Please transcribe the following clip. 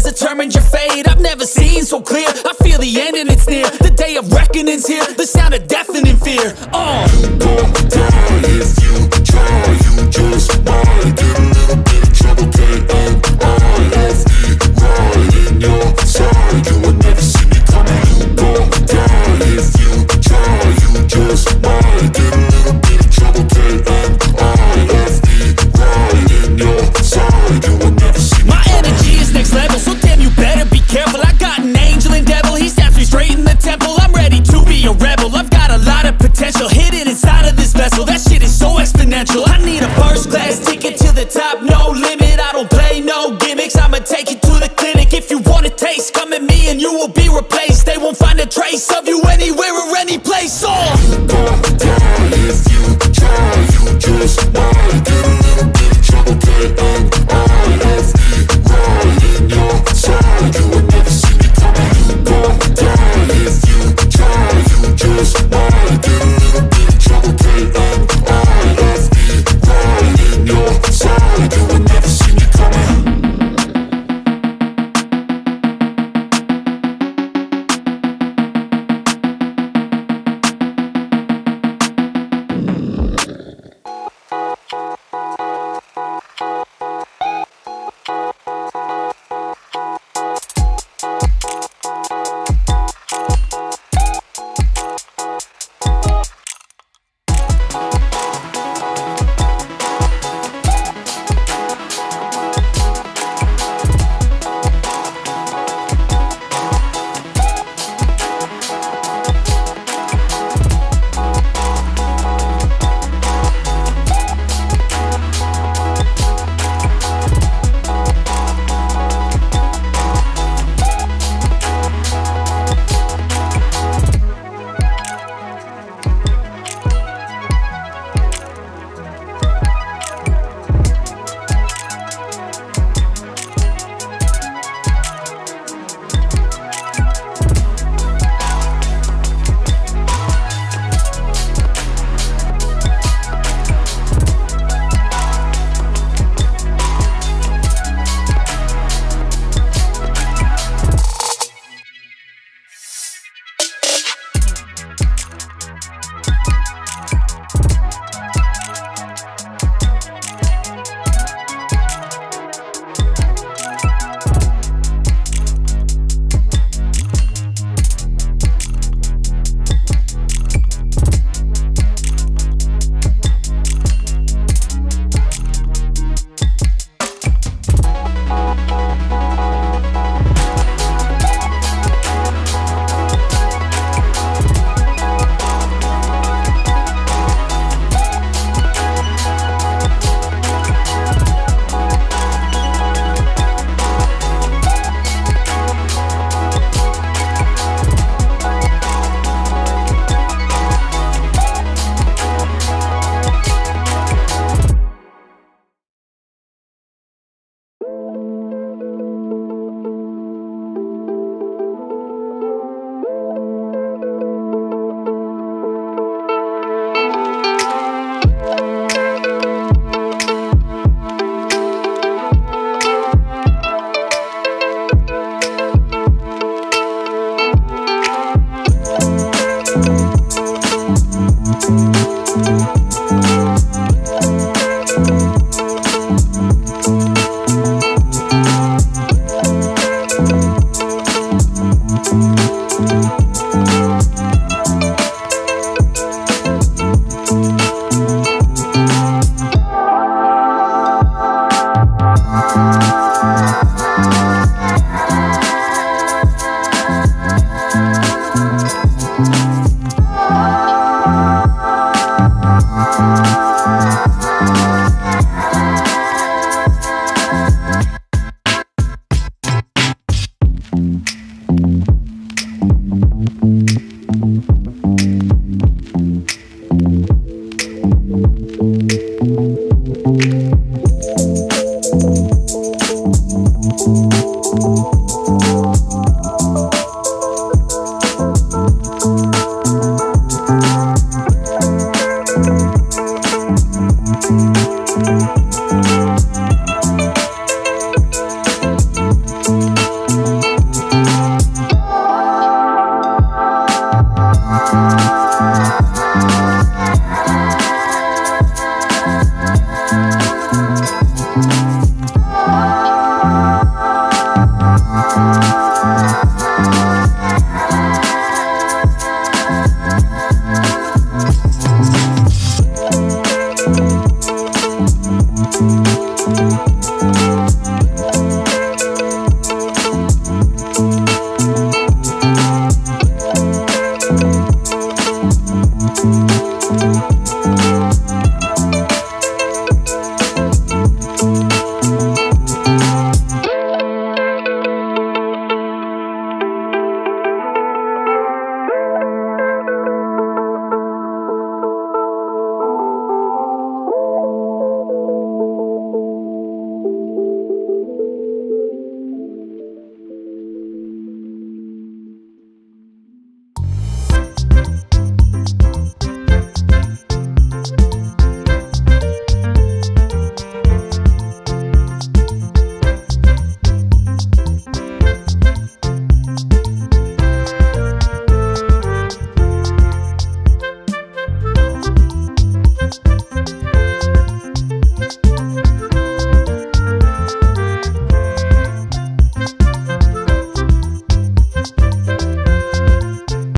determined your fate. I've never seen so clear. I feel the end and it's near. The day of reckoning's here. The sound of deafening fear. You won't die if you try. You just might get a little bit of trouble. K-N-I-F-E, right in your side. You will never see me coming. You won't die if you try. You just might get a little bit of trouble. K-N-I-F-E, right in your side. You will never see me. My energy is next level, so damn you better be careful. I got an angel and devil, he snaps me straight in the temple. I'm ready to be a rebel. I've got a lot of potential hidden inside of this vessel. That shit is so exponential. I need a first class ticket to the top, no limit. I don't play no gimmicks. I'ma take you to the clinic. If you want a taste, come at me and you will be replaced. They won't find a trace of you anywhere or any place. You won't die if you try. You just might get a little bit of trouble. K-N-I-F-E, right in your side. You will never see me coming. You won't die if you try. You just might get a little bit of trouble. K-N-I-F-E, right in your side. You will never see me coming.